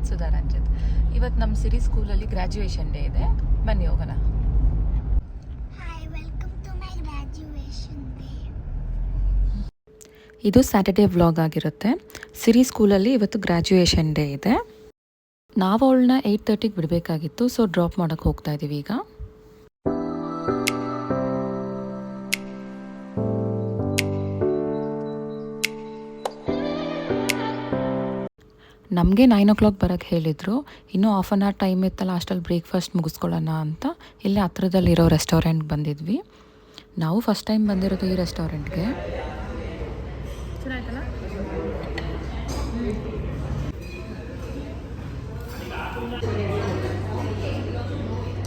ಸುಧಾ ರಂಜಿತ್. ಇವತ್ತು ನಮ್ಮ ಸಿರಿ ಸ್ಕೂಲಲ್ಲಿ ಗ್ರ್ಯಾಜುಯೇಷನ್ ಡೇ ಇದೆ, ಬನ್ನಿ ಹೋಗೋಣ. ಇದು ಸ್ಯಾಟರ್ಡೇ ವ್ಲಾಗ್ ಆಗಿರುತ್ತೆ. ಸಿರಿ ಸ್ಕೂಲಲ್ಲಿ ಇವತ್ತು ಗ್ರ್ಯಾಜುಯೇಷನ್ ಡೇ ಇದೆ. ನಾವು ಅವಳನ್ನ 8:30ಗೆ ಬಿಡಬೇಕಾಗಿತ್ತು, ಸೊ ಡ್ರಾಪ್ ಮಾಡೋಕ್ಕೆ ಹೋಗ್ತಾ ಇದ್ದೀವಿ ಈಗ. ನಮಗೆ 9 o'clock ಬರೋಕ್ಕೆ ಹೇಳಿದರು. ಇನ್ನೂ ಹಾಫ್ ಆನ್ ಅವರ್ ಟೈಮ್ ಇತ್ತಲ್ಲ, ಅಷ್ಟರಲ್ಲಿ ಬ್ರೇಕ್ಫಾಸ್ಟ್ ಮುಗಿಸ್ಕೊಳ್ಳೋಣ ಅಂತ ಇಲ್ಲೇ ಹತ್ರದಲ್ಲಿರೋ ರೆಸ್ಟೋರೆಂಟ್ಗೆ ಬಂದಿದ್ವಿ. ನಾವು ಫಸ್ಟ್ ಟೈಮ್ ಬಂದಿರೋದು ಈ ರೆಸ್ಟೋರೆಂಟ್ಗೆ.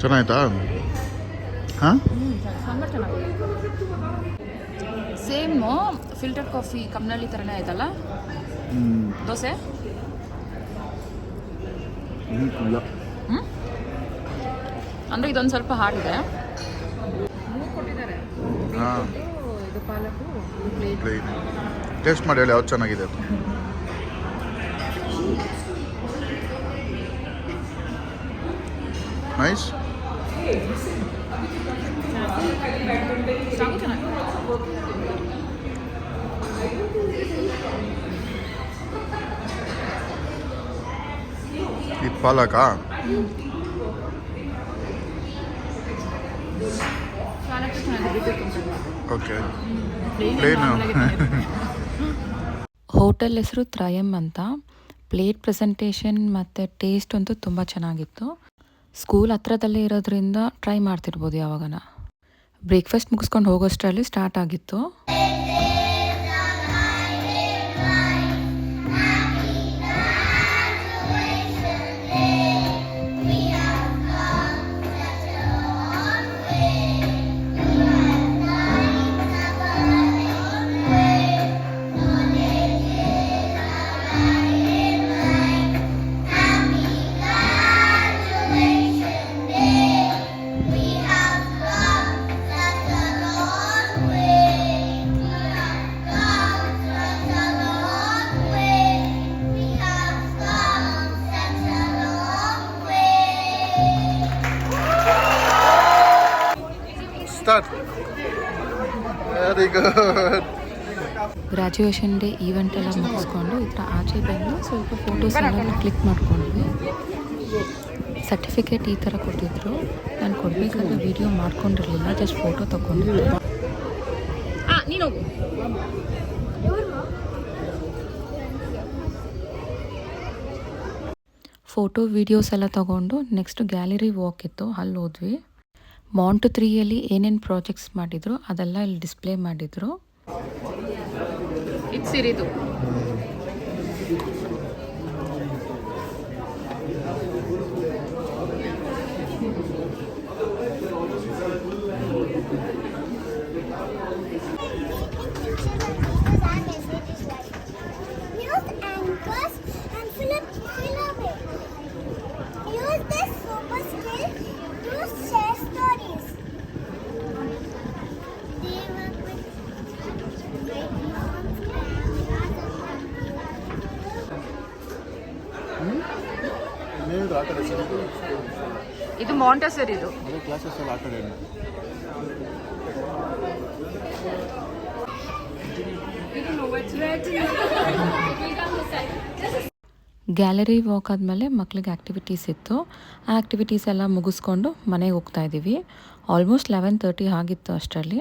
ಚೆನ್ನಾಯ್ತಾ? ಹಾಂ, ಸೇಮ್ ಫಿಲ್ಟರ್ ಕಾಫಿ ಕಮ್ನಳ್ಳಿ ಥರನೇ ಆಯ್ತಲ್ಲ ದೋಸೆ. ಅಂದರೆ ಇದೊಂದು ಸ್ವಲ್ಪ ಹಾರ್ಡ್ ಇದೆ. ಇದು ಪಾಲಕು ಪ್ಲೇನ್. ಟೇಸ್ಟ್ ಮಾಡಿ ಹೇಳಿ ಯಾವ್ದು ಚೆನ್ನಾಗಿದೆ ಅಂತ. ನೈಸ್. ಇದು ಪಾಲಕಾ? ಓಕೆ. ಪ್ಲೇನು. ಹೋಟೆಲ್ ಹೆಸರು ತ್ರಯಮ್ ಅಂತ. ಪ್ಲೇಟ್ ಪ್ರೆಸೆಂಟೇಷನ್ ಮತ್ತು ಟೇಸ್ಟ್ ಅಂತೂ ತುಂಬ ಚೆನ್ನಾಗಿತ್ತು. ಸ್ಕೂಲ್ ಹತ್ರದಲ್ಲೇ ಇರೋದ್ರಿಂದ ಟ್ರೈ ಮಾಡ್ತಿರ್ಬೋದು ಯಾವಾಗನ. ಬ್ರೇಕ್ಫಾಸ್ಟ್ ಮುಗಿಸ್ಕೊಂಡು ಹೋಗೋಷ್ಟರಲ್ಲಿ ಸ್ಟಾರ್ಟ್ ಆಗಿತ್ತು. Very good. Graduation day event ಎಲ್ಲ ಮುಗಿಸ್ಕೊಂಡು ಈ ಥರ ಆಚೆ ಬಂದು ಸ್ವಲ್ಪ ಫೋಟೋಸ್ ಎಲ್ಲ ಕ್ಲಿಕ್ ಮಾಡ್ಕೊಂಡ್ವಿ. ಸರ್ಟಿಫಿಕೇಟ್ ಈ ಥರ ಕೊಟ್ಟಿದ್ರು. ನಾನು ಕೊಡಬೇಕಾದ್ರೆ ವೀಡಿಯೋ ಮಾಡ್ಕೊಂಡಿರಲಿಲ್ಲ, ಜಸ್ಟ್ ಫೋಟೋ ತಗೊಂಡಿದ್ದೆ. ಫೋಟೋ ವೀಡಿಯೋಸ್ ಎಲ್ಲ ತೊಗೊಂಡು ನೆಕ್ಸ್ಟ್ ಗ್ಯಾಲರಿ ವಾಕ್ ಇತ್ತು, ಅಲ್ಲಿ ಹೋದ್ವಿ. ಮಾಂಟ್ 3ಯಲ್ಲಿ ಏನೇನು ಪ್ರಾಜೆಕ್ಟ್ಸ್ ಮಾಡಿದ್ರು ಅದೆಲ್ಲ ಇಲ್ಲಿ ಡಿಸ್ಪ್ಲೇ ಮಾಡಿದ್ರು. ಇದು ಸಿರಿದು. ಇದು ಮಾಂಟೆಸರಿ. ಇದು ಗ್ಯಾಲರಿ ವಾಕ್ ಆದಮೇಲೆ ಮಕ್ಳಿಗೆ ಆ್ಯಕ್ಟಿವಿಟೀಸ್ ಇತ್ತು. ಆ ಆ್ಯಕ್ಟಿವಿಟೀಸ್ ಎಲ್ಲ ಮುಗಿಸ್ಕೊಂಡು ಮನೆಗೆ ಹೋಗ್ತಾ ಇದ್ದೀವಿ. ಆಲ್ಮೋಸ್ಟ್ 11:30 ಆಗಿತ್ತು ಅಷ್ಟರಲ್ಲಿ.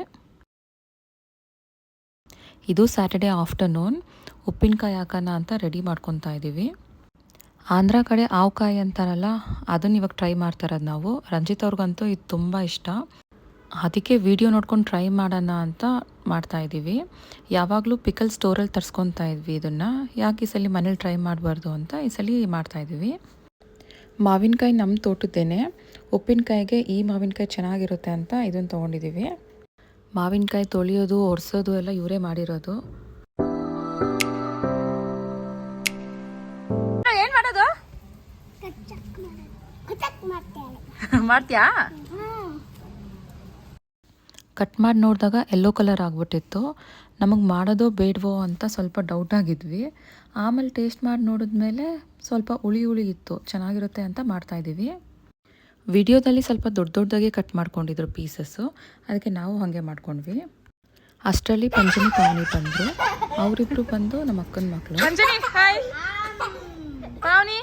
ಇದು ಸ್ಯಾಟರ್ಡೇ ಆಫ್ಟರ್ನೂನ್. ಉಪ್ಪಿನಕಾಯಿ ಹಾಕೋಣ ಅಂತ ರೆಡಿ ಮಾಡ್ಕೊತಾ ಇದ್ದೀವಿ. ಆಂಧ್ರ ಕಡೆ ಆವಕಾಯಿ ಅಂತಾರಲ್ಲ, ಅದನ್ನು ಇವಾಗ ಟ್ರೈ ಮಾಡ್ತಾರದು ನಾವು. ರಂಜಿತ್ ಅವ್ರಿಗಂತೂ ಇದು ತುಂಬ ಇಷ್ಟ. ಅದಕ್ಕೆ ವಿಡಿಯೋ ನೋಡ್ಕೊಂಡು ಟ್ರೈ ಮಾಡೋಣ ಅಂತ ಮಾಡ್ತಾಯಿದ್ದೀವಿ. ಯಾವಾಗಲೂ ಪಿಕಲ್ ಸ್ಟೋರಲ್ಲಿ ತರಿಸ್ಕೊತಾ ಇದ್ವಿ ಇದನ್ನು. ಯಾಕೆ ಈ ಸಲ ಮನೇಲಿ ಟ್ರೈ ಮಾಡಬಾರ್ದು ಅಂತ ಈ ಸಲ ಮಾಡ್ತಾಯಿದ್ದೀವಿ. ಮಾವಿನಕಾಯಿ ನಮ್ಮ ತೋಟದ್ದೇನೆ. ಉಪ್ಪಿನಕಾಯಿಗೆ ಈ ಮಾವಿನಕಾಯಿ ಚೆನ್ನಾಗಿರುತ್ತೆ ಅಂತ ಇದನ್ನು ತೊಗೊಂಡಿದ್ದೀವಿ. ಮಾವಿನಕಾಯಿ ತೊಳೆಯೋದು, ಒರೆಸೋದು ಎಲ್ಲ ಇವರೇ ಮಾಡಿರೋದು. ಏನು ಮಾಡೋದು? ಮಾಡ್ತೀಯಾ? ಕಟ್ ಮಾಡಿ ನೋಡಿದಾಗ ಯೆಲ್ಲೋ ಕಲರ್ ಆಗಿಬಿಟ್ಟಿತ್ತು. ನಮಗೆ ಮಾಡೋದೋ ಬೇಡವೋ ಅಂತ ಸ್ವಲ್ಪ ಡೌಟ್ ಆಗಿದ್ವಿ. ಆಮೇಲೆ ಟೇಸ್ಟ್ ಮಾಡಿ ನೋಡಿದ್ಮೇಲೆ ಸ್ವಲ್ಪ ಹುಳಿ ಹುಳಿ ಇತ್ತು, ಚೆನ್ನಾಗಿರುತ್ತೆ ಅಂತ ಮಾಡ್ತಾಯಿದ್ದೀವಿ. ವಿಡಿಯೋದಲ್ಲಿ ಸ್ವಲ್ಪ ದೊಡ್ಡ ದೊಡ್ಡದಾಗಿ ಕಟ್ ಮಾಡ್ಕೊಂಡಿದ್ರು ಪೀಸಸ್ಸು, ಅದಕ್ಕೆ ನಾವು ಹಾಗೆ ಮಾಡ್ಕೊಂಡ್ವಿ. ಅಷ್ಟರಲ್ಲಿ ಪಂಜನಿ ಪಾವನಿ ಬಂದರು. ಅವರಿಬ್ಬರು ಬಂದು ನಮ್ಮ ಅಕ್ಕನ ಮಕ್ಕಳು. ಪಂಜನಿ ಹಾಯ್, ಪಾವನಿ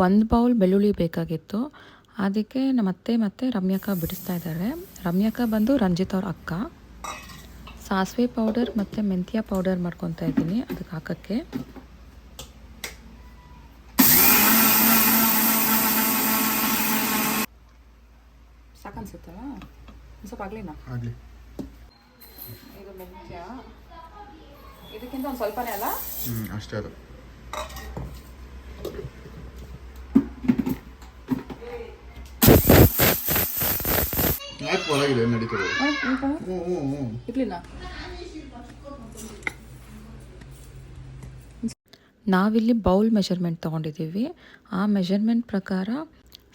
ಒಂದು ಬೌಲ್ ಬೆಳ್ಳುಳ್ಳಿ ಬೇಕಾಗಿತ್ತು, ಅದಕ್ಕೆ ನಮ್ಮ ಅತ್ತೆ ಮತ್ತು ರಮ್ಯಕ್ಕ ಬಿಡಿಸ್ತಾ ಇದ್ದಾರೆ. ರಮ್ಯಕ್ಕ ಬಂದು ರಂಜಿತ್ ಅವ್ರ ಅಕ್ಕ. ಸಾಸಿವೆ ಪೌಡರ್ ಮತ್ತು ಮೆಂತ್ಯ ಪೌಡರ್ ಮಾಡ್ಕೊತಾ ಇದ್ದೀನಿ ಅದಕ್ಕೆ ಹಾಕೋಕ್ಕೆ. ಸಾಕನ್ಸುತ್ತಲ್ಲ, ಸ್ವಲ್ಪ ಆಗಲಿನ ಆಗಲಿ. ಇದು ಮೆಂತ್ಯ, ಇದಕ್ಕಿಂತ ಒಂದು ಸ್ವಲ್ಪನೇ ಅಲ್ಲ. ಅಷ್ಟೇ ಅದು. ಯಾಕೆ ಹೊರಗಿದೆ ನಡೀತದೆ? ಇರ್ಲಿಲ್ಲ. ನಾವಿಲ್ಲಿ ಬೌಲ್ ಮೆಷರ್ಮೆಂಟ್ ತೊಗೊಂಡಿದ್ದೀವಿ. ಆ ಮೆಷರ್ಮೆಂಟ್ ಪ್ರಕಾರ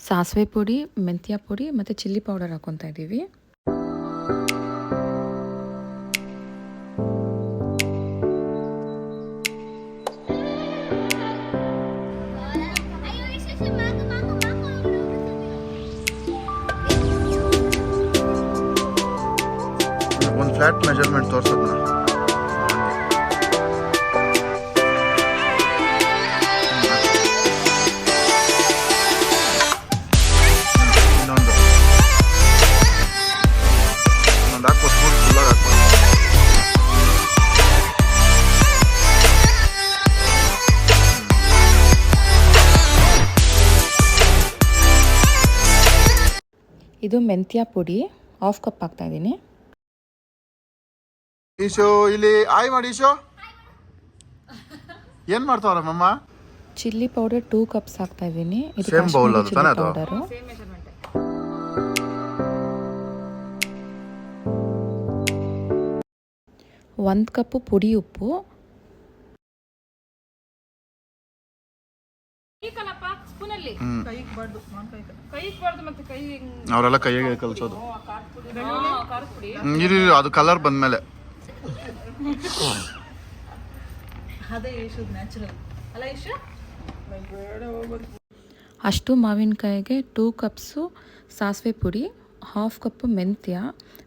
ಸಾಸಿವೆ ಪುಡಿ, ಮೆಂತ್ಯ ಪುಡಿ ಮತ್ತು ಚಿಲ್ಲಿ ಪೌಡರ್ ಹಾಕ್ಕೊತಾ ಇದ್ದೀವಿ. ಒಂದು ಫ್ಲಾಟ್ ಮೆಜರ್ಮೆಂಟ್ ತೋರಿಸೋದನ್ನ ಇನ್ನೊಂದು ಹಾಕೋ, ಸ್ಪೂನ್ ಫುಲ್ಲಾಗಿ ಹಾಕ್ಬೋದು. ಇದು ಮೆಂತ್ಯ ಪುಡಿ 1/2 ಕಪ್ ಹಾಕ್ತಾಯಿದ್ದೀನಿ. ಈಶೋ ಇಲ್ಲಿ ಆಯ್ ಮಾಡಿ. ಈಶೋ ಏನು ಮಾಡ್ತಾವ್ರ ಮಮ್ಮ? ಚಿಲ್ಲಿ ಪೌಡರ್ 2 ಕಪ್ಸ್ ಹಾಕ್ತಾ ಇದ್ದೀನಿ. ಇದು Same bowl ಅದು ಕಾಶ್ಮೀರಿ ತಾನೇ ಚಿಲ್ಲಿ ಅದು? ಪೌಡರು. Same measurement. 1 ಕಪ್ಪು ಪುಡಿ ಉಪ್ಪು, ಕೈಕಲ್ಲಪ್ಪ ಸ್ಪೂನಲ್ಲಿ. ಕೈಗೆ ಬಾರ್ದು ಮತ್ತೆ ಕೈ ಅವರೆಲ್ಲ ಕೈಯಾಗೆ ಕಲಿಸೋದು. ಖಾರದ ಪುಡಿ. ಇರಿ ಅದು ಕಲರ್ ಬಂದ್ಮೇಲೆ ಅದೇ ಯಶುದ್ ನ್ಯಾಚುರಲ್ ಅಲ್ಲ ಯಶು. ಅಷ್ಟು ಮಾವಿನಕಾಯಿಗೆ 2 ಕಪ್ಸು ಸಾಸಿವೆ ಪುಡಿ, 1/2 ಕಪ್ಪು ಮೆಂತ್ಯ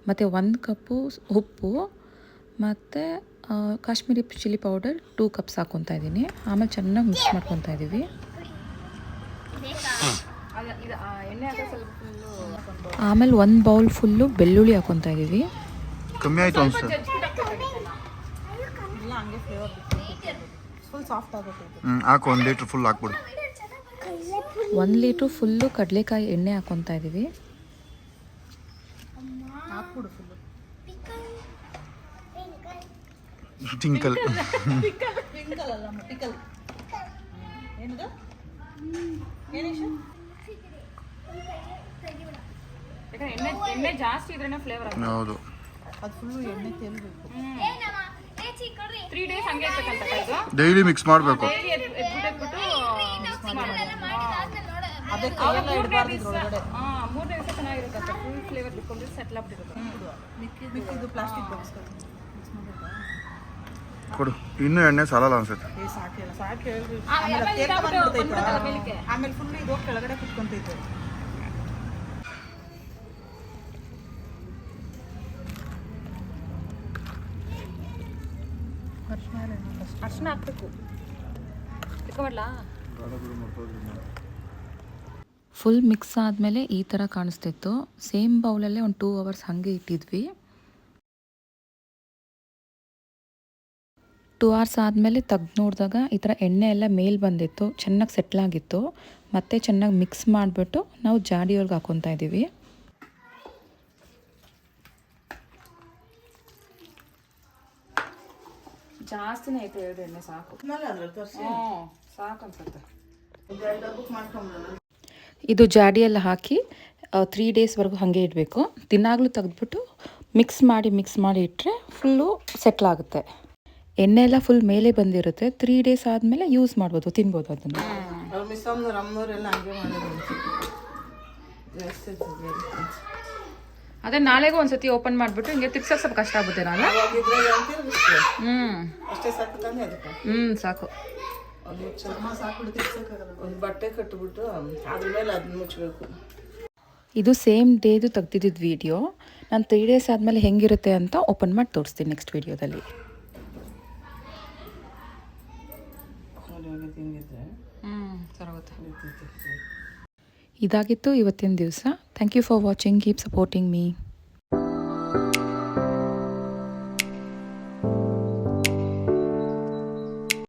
ಮತ್ತು 1 ಕಪ್ಪು ಉಪ್ಪು ಮತ್ತು ಕಾಶ್ಮೀರಿ ಚಿಲ್ಲಿ ಪೌಡರ್ 2 ಕಪ್ಸ್ ಹಾಕ್ಕೊತಾ ಇದ್ದೀನಿ. ಆಮೇಲೆ ಚೆನ್ನಾಗಿ ಮಿಕ್ಸ್ ಮಾಡ್ಕೊತಾ ಇದ್ದೀವಿ. ಎಣ್ಣೆ ಹಾಕೋ ಸ್ವಲ್ಪ ಫುಲ್ಲು. ಆಮೇಲೆ 1 ಬೌಲ್ ಫುಲ್ಲು ಬೆಳ್ಳುಳ್ಳಿ ಹಾಕ್ಕೊತಾ ಇದ್ದೀವಿ. ಕಮ್ಮಿ ಆಯಿತು ಅನ್ಸುತ್ತೆ. ಇಲ್ಲ ಹಂಗೆ ಫ್ಲೇವರ್ ಫುಲ್ ಸಾಫ್ಟ್ ಆಗುತ್ತೆ. ಹಾಕು, 1 ಲೀಟ್ರ್ ಫುಲ್ ಹಾಕ್ಬಿಡು. 1 ಲೀಟ್ರ್ ಫುಲ್ಲು ಕಡಲೆಕಾಯಿ ಎಣ್ಣೆ ಹಾಕ್ಕೊತಾ ಇದ್ದೀವಿ. ಹಾಕ್ಬಿಡು ಫುಲ್ಲು. ಟಿಂಕಲ್ ಪಿಂಕಲ್ ಅಲ್ಲ ಪಿಕಲ್. ಏನದು ಏನೇಶು? ಯಾಕಂದ್ರೆ ಎಣ್ಣೆ ಜಾಸ್ತಿ ಇದ್ರೇನೆ ಫ್ಲೇವರ್ ಆಗುತ್ತೆ. ಹೌದು. ಅದು ಫುಲ್ಲು ಎಣ್ಣೆ ತೆಲ್ಬೇಕು. 3 days ಹಂಗೆ ಇರ್ಬೇಕಂತ ಇದು. ಡೈಲಿ ಮಿಕ್ಸ್ ಮಾಡಬೇಕು. ಡೈಲಿ ಎದ್ಬಿಟ್ಟು ಅದೇ ಕೈಯೆಲ್ಲ ಇಡಬಾರ್ದು ಒಳಗಡೆ. 3 ದಿವಸ ಚೆನ್ನಾಗಿರುತ್ತೆ. ಫುಲ್ ಫ್ಲೇವರ್ ಬಿಟ್ಕೊಂಡು ಸೆಟ್ಲ್ ಆಗ್ಬಿಟ್ಟಿರುತ್ತೆ. ಮಿಕ್ಕಿದ್ದು ಪ್ಲಾಸ್ಟಿಕ್ ಬಾಕ್ಸ್ ಕೊಡು, ಇನ್ನೂ ಎಣ್ಣೆ ಸಾಲಲ್ಲ ಅನ್ಸುತ್ತೆ. ಸಾಕಿಲ್ಲ ಸಾಕು ಆಮೇಲೆ ಫುಲ್ ಇದು ಕೆಳಗಡೆ ಕುತ್ಕೊಂತೈತೆ. ಅರ್ಶಿನ ಹಾಕ್ಬೇಕು. ಫುಲ್ ಮಿಕ್ಸ್ ಆದಮೇಲೆ ಈ ಥರ ಕಾಣಿಸ್ತಿತ್ತು. ಸೇಮ್ ಬೌಲಲ್ಲೇ ಒಂದು 2 ಅವರ್ಸ್ ಹಾಗೆ ಇಟ್ಟಿದ್ವಿ. 2 ಅವರ್ಸ್ ಆದಮೇಲೆ ತೆಗ್ದು ನೋಡಿದಾಗ ಈ ಥರ ಎಣ್ಣೆ ಎಲ್ಲ ಮೇಲೆ ಬಂದಿತ್ತು, ಚೆನ್ನಾಗಿ ಸೆಟ್ಲಾಗಿತ್ತು. ಮತ್ತೆ ಚೆನ್ನಾಗಿ ಮಿಕ್ಸ್ ಮಾಡಿಬಿಟ್ಟು ನಾವು ಜಾಡಿಯೊಳಗೆ ಹಾಕ್ಕೊತಾ ಇದ್ದೀವಿ. ಜಾಸ್ತಿನೇ ಐತೆ, 2 ಎಣ್ಣೆ ಸಾಕು. ಸಾಕು ಅನ್ಸುತ್ತೆ. ಇದು ಜಾಡಿಯಲ್ಲಿ ಹಾಕಿ 3 ಡೇಸ್ವರೆಗೂ ಹಾಗೆ ಇಡಬೇಕು. ದಿನಾಗಲೂ ತೆಗೆದ್ಬಿಟ್ಟು ಮಿಕ್ಸ್ ಮಾಡಿ ಇಟ್ಟರೆ ಫುಲ್ಲು ಸೆಟ್ಲಾಗುತ್ತೆ. ಎಣ್ಣೆ ಎಲ್ಲ ಫುಲ್ ಮೇಲೆ ಬಂದಿರುತ್ತೆ. 3 ಡೇಸ್ ಆದಮೇಲೆ ಯೂಸ್ ಮಾಡ್ಬೋದು, ತಿನ್ಬೋದು ಅದನ್ನು. ಅವ್ರು ಮಿಸ್ಸಮ್ಮನವ್ರು ಅಮ್ಮನವರೆಲ್ಲ ಹಂಗೆ ಮಾಡೋದು. ಅದೇ ನಾಳೆಗೂ ಒಂದ್ಸತಿ ಓಪನ್ ಮಾಡಿಬಿಟ್ಟು ಹಿಂಗೆ ತಿರ್ಸೋಕೆ ಸ್ವಲ್ಪ ಕಷ್ಟ ಆಗುತ್ತೆ ನಾನು. ಅಷ್ಟೇ ಸಾಕು ತಾನೆ ಅದಕ್ಕೆ. ಸಾಕು. ಒಂದು ಬಟ್ಟೆ ಕಟ್ಟಿಬಿಟ್ಟು ಅದ್ರ ಮೇಲೆ ಅದನ್ನ ಮುಚ್ಚಬೇಕು. ಇದು ಸೇಮ್ ಡೇದು ತೆಗ್ದಿದ್ದು ವಿಡಿಯೋ. ನಾನು 3 ಡೇಸ್ ಆದಮೇಲೆ ಹೆಂಗಿರುತ್ತೆ ಅಂತ ಓಪನ್ ಮಾಡಿ ತೋರಿಸ್ತೀನಿ ನೆಕ್ಸ್ಟ್ ವಿಡಿಯೋದಲ್ಲಿ. ಇದಾಗಿತ್ತು ಇವತ್ತಿನ ದಿವಸ. Thank you for watching. Keep supporting me.